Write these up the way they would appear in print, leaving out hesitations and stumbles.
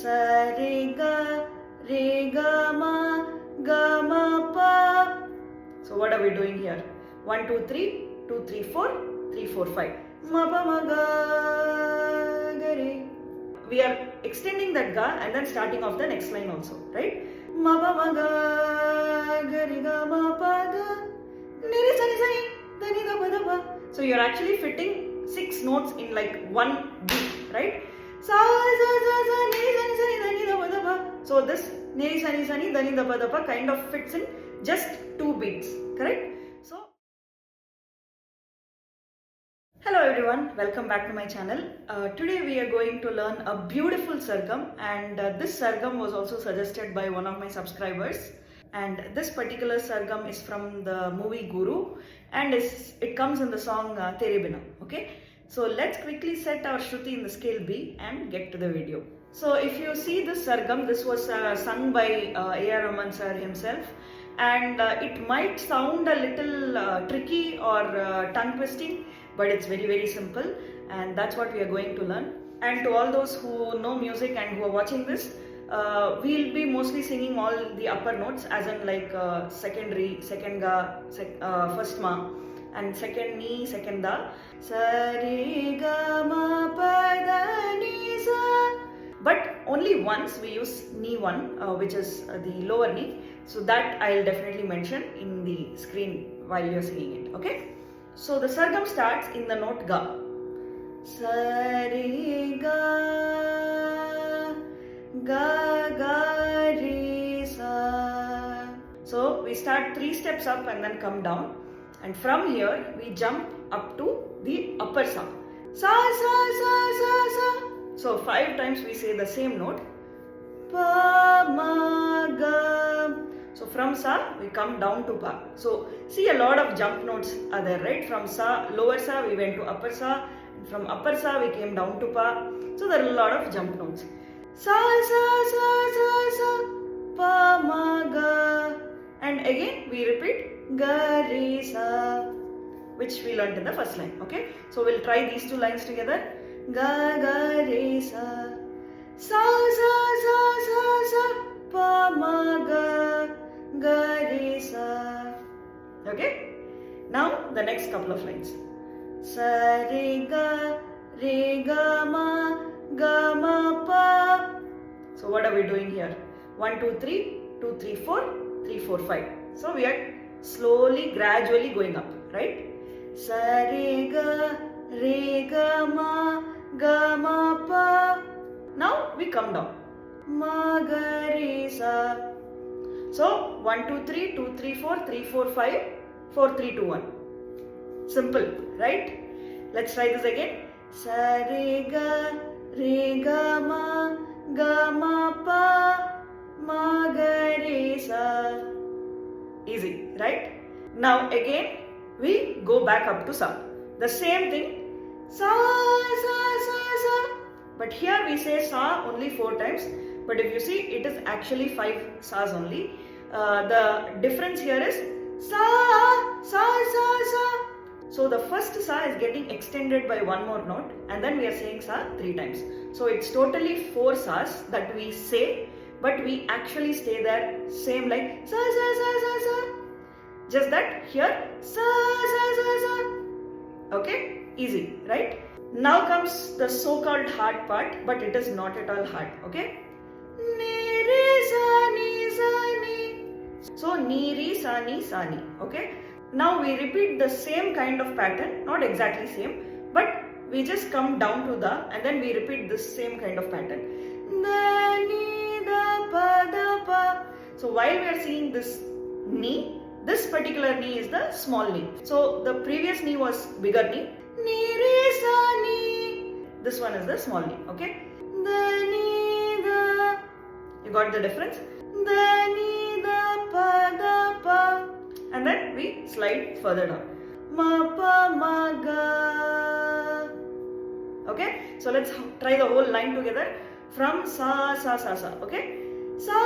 sa re ga ma pa. So what are we doing here? 1 2 3 2 3 4 3 4 5 ma pa ma ga ga re. We are extending that ga and then starting off the next line also, right? Ma pa ma ga ga re ga ma pa ga ni re sa ni da ni da pa da pa. So you are actually fitting 6 notes in like one beat, right? Sa sa sa sa ni sa ni da ni da pa da pa. So this ni sa ni da ni da pa kind of fits in just 2 beats, correct? So hello everyone, welcome back to my channel. Today we are going to learn a beautiful Sargam, and this Sargam was also suggested by one of my subscribers, and this particular Sargam is from the movie Guru, and it comes in the song Tere Bina. Okay, so let's quickly set our Shruti in the scale B and get to the video. So if you see this Sargam, this was sung by A.R. Rahman sir himself, and it might sound a little tricky or tongue twisting, but it's very simple, and that's what we are going to learn. And to all those who know music and who are watching this, we'll be mostly singing all the upper notes, as in like second re, second ga, first ma, and second ni, second da, sa re ga ma pa da ni sa. But only once we use ni 1, which is the lower ni, so that I'll definitely mention in the screen while you're singing it, okay? So the Sargam starts in the note ga. Sa re ga ga ga re sa. So we start 3 steps up and then come down, and from here we jump up to the upper sa. Sa sa sa sa sa. So 5 times we say the same note. Pa ma ga. So from sa we come down to pa. So see, a lot of jump notes are there, right? From sa, lower sa we went to upper sa, from upper sa we came down to pa. So there are a lot of jump notes. Sa sa sa sa sa pa ma ga, and again we repeat ga re sa, which we learnt in the first line. Okay, so we'll try these 2 lines together. Ga ga re sa, sa sa sa sa sa pa ma ga ga re sa. Okay, now the next couple of lines. Sa re ga ma pa. So what are we doing here? 1 2 3 2 3 4 3 4 5. So we are slowly, gradually going up, right? Sa re ga ma pa. Now we come down. Ma ga re sa. So 1 2 3 2 3 4 3 4 5 4 3 2 1. Simple, right? Let's try this again. Sa re ga ma pa ma ga re sa. Easy, right? Now again we go back up to sa. The same thing. Sa sa sa sa. But here we say sa only 4 times. But if you see, it is actually 5 sa's only. The difference here is sa sa sa sa. So the first sa is getting extended by 1 more note, and then we are saying sa 3 times. So it's totally 4 sa's that we say, but we actually stay there same like sa sa sa sa sa. Just that here sa sa sa sa. Okay, easy, right? Now comes the so-called hard part, but it is not at all hard. Okay, ni re sa ni sa ni. So ni re sa ni sa ni. Okay, now we repeat the same kind of pattern, not exactly same, but we just come down to the, and then we repeat this same kind of pattern. Da ni da pa da pa. So while we are seeing this ni, this particular ni is the small ni. So the previous ni was bigger ni. Ni re sa ni. This one is the small ni. Okay. Da ni da. You got the difference? Da ni da pa da pa. And then we slide further down. Ma pa ma ga. Okay. So let's try the whole line together from sa sa sa sa. Okay. Sa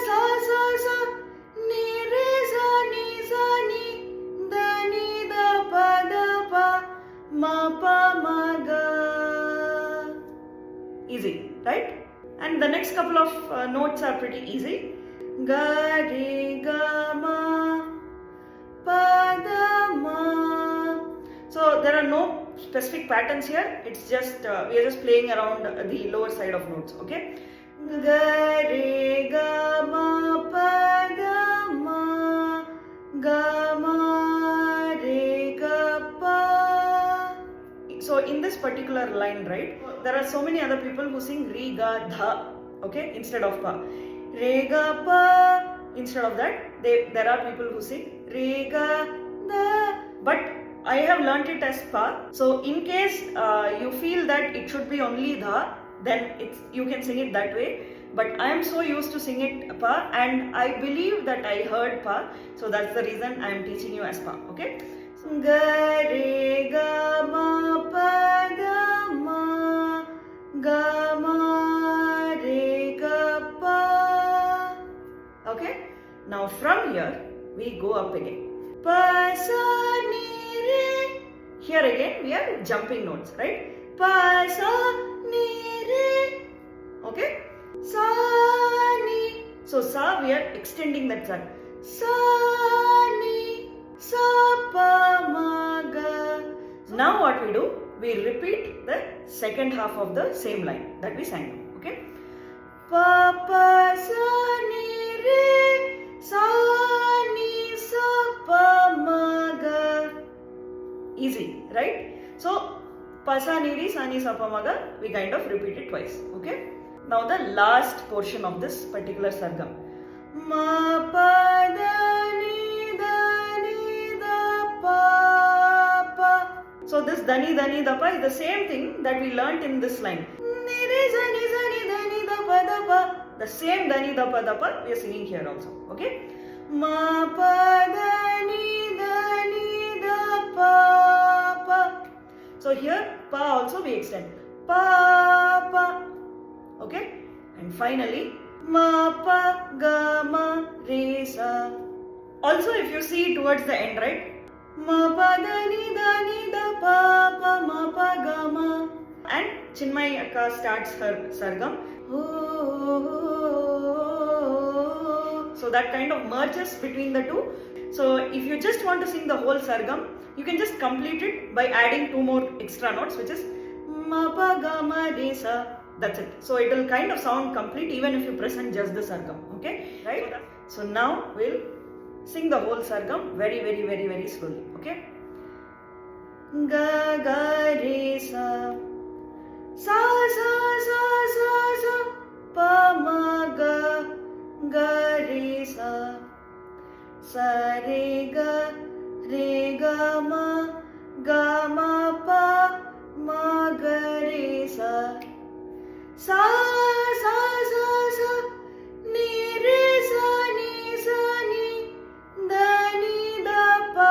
sa sa sa. Ni re sa ni sa ni. Da ni da pa ma pa ma ga. Easy, right? And the next couple of notes are pretty easy. Ga, re, ga, ma, pa, da, ma. So there are no specific patterns here. It's just, we are just playing around the lower side of notes, okay? Ga, re, ga, ma, pa, da, ma, ga, ma, re, ga, pa. So in this particular line, right, there are so many other people who sing re, ga, dha, okay, instead of pa. Re, ga, pa, instead of that, there are people who sing re, ga, da, but I have learnt it as pa. So in case you feel that it should be only dha, then you can sing it that way. But I am so used to sing it pa, and I believe that I heard pa, so that's the reason I am teaching you as pa, okay? Ga, re, ga, ma, pa, da, ma, ga, ma, re, ga, pa. Okay? Now from here, we go up again. Pa, sa, ni, re. Here again, we are jumping notes, right? Pa, sa, ni, re. Okay? Sa, ni. So, sa, we are extending that sa. Sa, ni, sa, pa, ma, ga. Now what we do? We repeat the second half of the same line that we sang. Okay? Pa, pa, sa, ni, re. Sa, ni, sa, pa, ma, ga. Easy, right? So, pa, sa, ni, re, sa, ni, sa, pa, ma, ga, we kind of repeat it twice. Okay? Now the last portion of this particular sargam. Ma, pa, da, ni, da, pa, pa. So this da, ni, da, pa is the same thing that we learnt in this line. Ni, re, za, ni, da, ni, da, pa. The same da, ni, da, pa we are singing here also. Okay? Ma, pa, da, ni, da, pa. So here pa also we extend. Pa, pa. Okay? And finally, ma, pa, ga, ma, re, sa. Also, if you see towards the end, right? Ma, pa, da, ni, da, pa, ma, pa, ga, ma. And Chinmayi Akka starts her sargam. So that kind of merges between the two. So if you just want to sing the whole sargam, you can just complete it by adding two more extra notes, which is ma, pa, ga, ma, re, sa. That's it. So it will kind of sound complete even if you present just the sargam. Okay? Right? So now we'll sing the whole sargam very, very, very, very slowly. Okay? Ga, ga, re, sa. Sa, pa, ma, ga, ga, re, sa. Sa, re, ga, ma, pa, ma, ga, re, sa. Sa, ni, re, sa, ni, da, pa,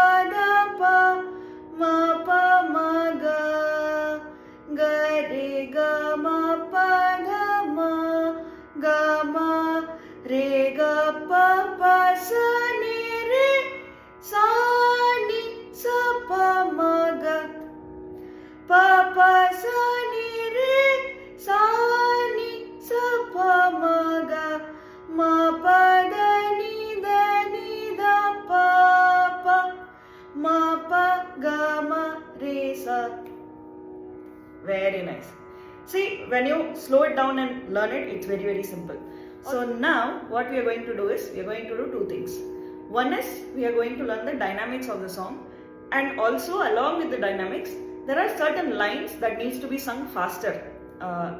ma, ga, re, ga, ma, re, ga, pa, sa, ni, sa, pa, ma, ga, pa, sa, ni, re, sa, pa, ma, ga, ma, pa, da, pa, ma, pa, ga, ma, re, sa. Very nice. See, when you slow it down and learn it, it's very, very simple. So now, what we are going to do is, we are going to do two things. One is, we are going to learn the dynamics of the song, and also along with the dynamics, there are certain lines that needs to be sung faster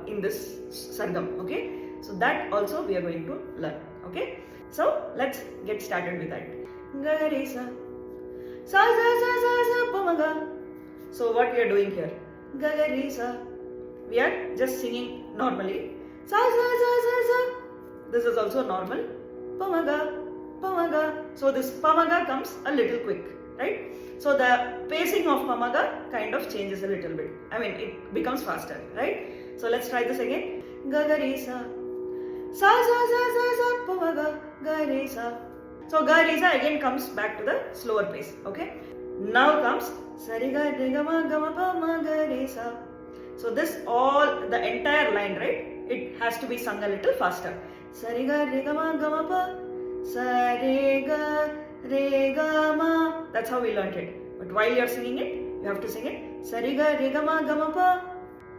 in this sargam. Okay? So that also we are going to learn. Okay? So let's get started with that. Ga, re, sa. Sa, pa, ma, ga. So what we are doing here? Ga, re, sa. We are just singing normally. Sa. This is also normal. Pa, ma, ga. So this pa, ma, ga comes a little quick, right? So the pacing of pa, ma, ga kind of changes a little bit. I mean, it becomes faster, right? So let's try this again. Ga, re, sa. Sa, pa, ma, ga, re, sa. So ga, re, sa again comes back to the slower pace. Okay. Now comes sa, re, ga, ma, pa, ma, ga, re, sa. So this the entire line, right? it has to be sung a little faster. Sariga rega ma gama pa, sarega rega ma. That's how we learnt it. But while you're singing it, you have to sing it. Sariga rega ma gama pa,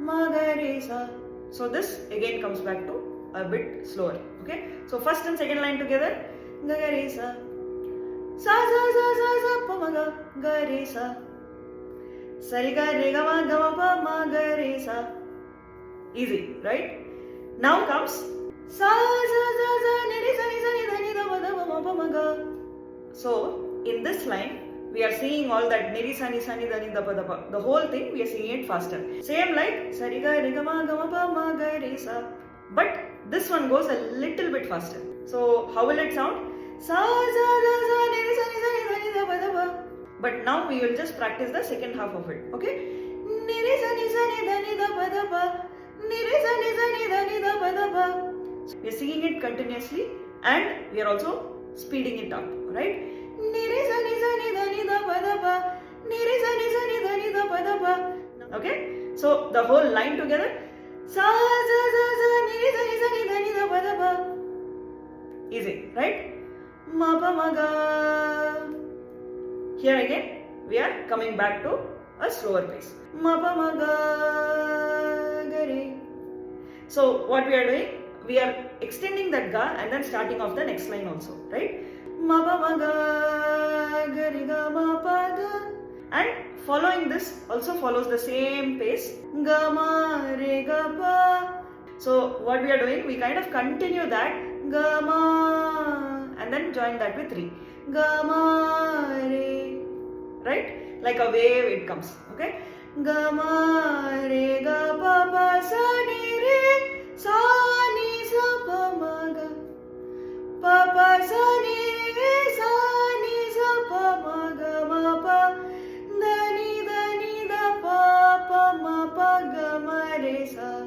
ma ga re sa. So this again comes back to a bit slower. Okay. So first and second line together. Ga ga re sa. Sa sa sa sa sa pa ma ga re sa. Sariga rega ma gama pa ma ga re sa. Easy, right? Now comes sa sa sa sa ni re sa ni sa ni da ni da ma da ma pa ma ga. So in this line we are singing all that ni re sa ni da ni da pa da pa. The whole thing we are singing it faster. Same like sariga rega ma gama pa ma ga re sa. But this one goes a little bit faster. So how will it sound? Sa sa sa sa ni re sa ni da ni da pa da pa. But now we will just practice the second half of it. Okay? Ni re sa ni da ni da pa da pa. Ni re sa ni da ni da pa da pa. We are singing it continuously and we are also speeding it up. Right? Ni re sa ni da ni da pa da pa. Ni re sa ni da ni da pa da pa. Okay? So the whole line together. Sa sa sa sa ni re sa ni da ni da pa da pa. Easy, right? Ma pa ma ga. Here again we are coming back to a slower pace. Ma pa ma ga ga re. So what we are doing? We are extending that ga and then starting off the next line also, right? Ma pa ma ga ga re ga ma pa ga. And following this also follows the same pace. Ga ma re ga pa. So what we are doing? We kind of continue that ga ma and then join that with re. Ga ma re. Right? Like a wave it comes. Okay? Ga ma re ga pa pa sa ni re sa ni sa pa ma ga pa pa sa ni re sa ni sa pa ma ga ma pa da ni da pa pa ma pa ga ma re sa.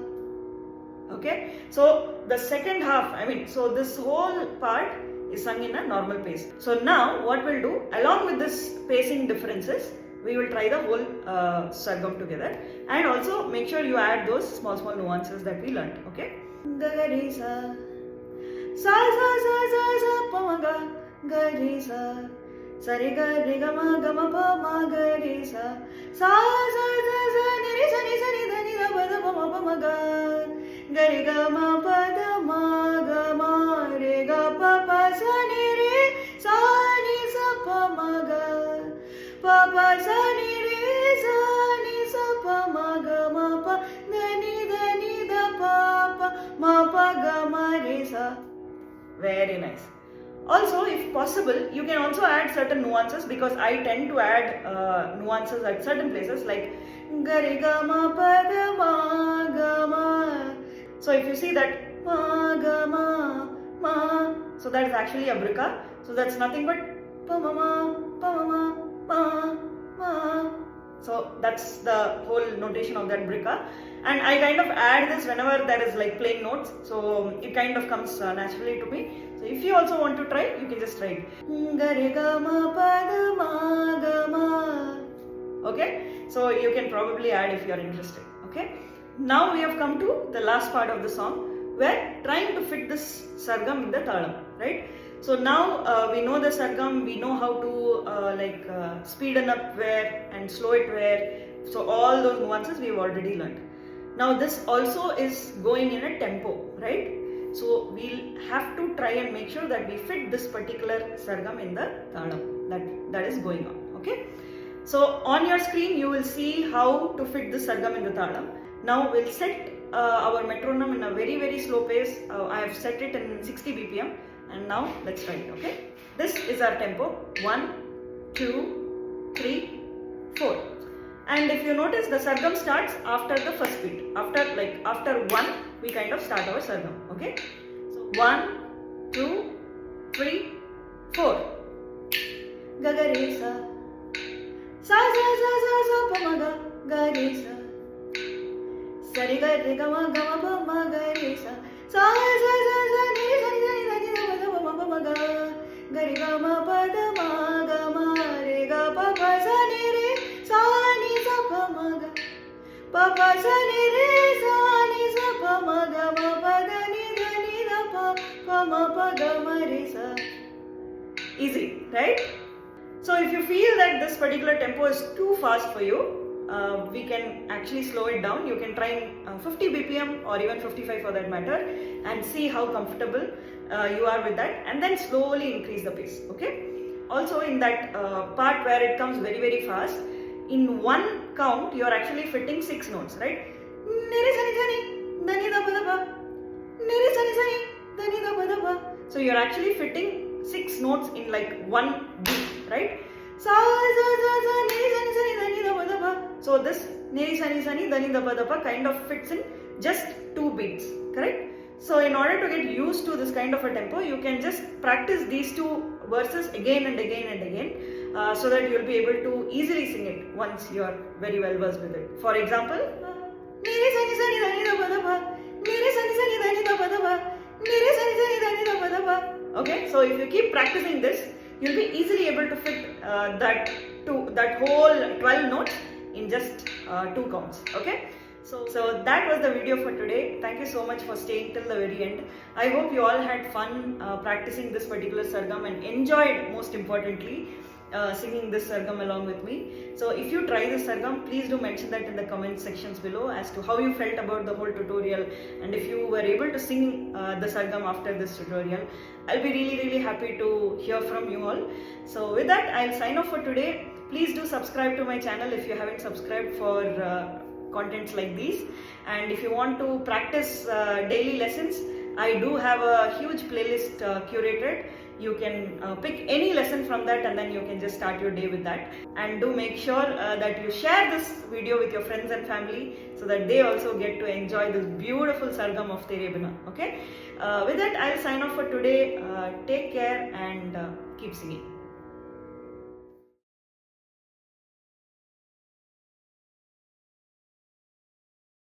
Okay? So the second half, so this whole part is sung in a normal pace. So now what we'll do, along with this pacing differences, we will try the whole sargam together and also make sure you add those small nuances that we learnt. Okay? Ga ga re sa. Sa sa sa sa sa pa ma ga re sa. Sa re ga ma pa ma ga re sa. Sa sa sa sa ni re sa ni da ni da pa da pa ma ga. Ga re ga ma pa da ma ga ma re ga pa pa sa ni re sa ni sa pa ma ga pa pa sa ni re sa ni sa pa ma ga ma pa da ni da pa pa ma pa ga ma re sa. Very nice. Also, if possible, you can also add certain nuances because I tend to add nuances at certain places like ga re ga ma pa da ma ga ma. So if you see that ma ga ma, so that is actually a brika. So that's nothing but pa ma ma. So that's the whole notation of that brika. And I kind of add this whenever there is like plain notes. So it kind of comes naturally to me. So if you also want to try, you can just try it. Ga re ga ma pa da ma ga ma. Okay? So you can probably add if you are interested. Okay? Now we have come to the last part of the song where trying to fit this sargam in the thalam, right? So now we know the sargam, we know how to speeden up where and slow it where. So all those nuances we have already learned. Now this also is going in a tempo, right? So we'll have to try and make sure that we fit this particular sargam in the thalam that is going on, okay? So on your screen you will see how to fit this sargam in the thalam. Now we'll set our metronome in a very slow pace. I have set it in 60 BPM and now let's try it, okay? This is our tempo. 1, 2, 3, 4. And if you notice, the sargam starts after the first beat. After 1, we kind of start our sargam, okay? So 1, 2, 3, 4. Ga ga re sa. Sa sa sa sa sa pa ma ga re sa. Sa re ga ma pa ma ga re sa. Sa sa sa sa ni sa ni da ni da pa ma ga. Ga re ga ma pa da ma re ga pa pa sa ni re sa ni sa pa ma ga. Pa pa sa ni re sa ni sa pa ma ga ma pa ma pa ga ma re sa. Easy, right? So if you feel that this particular tempo is too fast for you, we can actually slow it down. You can try 50 BPM or even 55 for that matter, and see how comfortable you are with that, and then slowly increase the pace. Okay. Also, in that part where it comes very very fast, in one count you are actually fitting 6 notes, right? So you are actually fitting 6 notes in like one beat, right? So this neri sani sani dani dapa dapa kind of fits in just 2 beats, correct? So in order to get used to this kind of a tempo, you can just practice these 2 verses again and again and again, so that you will be able to easily sing it once you are very well versed with it. For example, neri sani sani dani dapa dapa, neri sani sani dani dapa dapa, neri sani sani dani dapa dapa. Okay, so if you keep practicing this, you'll be easily able to fit that whole 12 notes in just 2 counts. Okay, so that was the video for today. Thank you so much for staying till the very end. I hope you all had fun practicing this particular Sargam and enjoyed, most importantly, singing this Sargam along with me. So if you try this Sargam, please do mention that in the comment sections below as to how you felt about the whole tutorial, and if you were able to sing the Sargam after this tutorial. I'll be really happy to hear from you all. So with that, I'll sign off for today. Please do subscribe to my channel if you haven't subscribed for contents like these. And if you want to practice daily lessons, I do have a huge playlist curated. You can pick any lesson from that, and then you can just start your day with that. And do make sure that you share this video with your friends and family, so that they also get to enjoy this beautiful Sargam of Tere Bina. Okay? With that, I'll sign off for today. Take care and keep singing.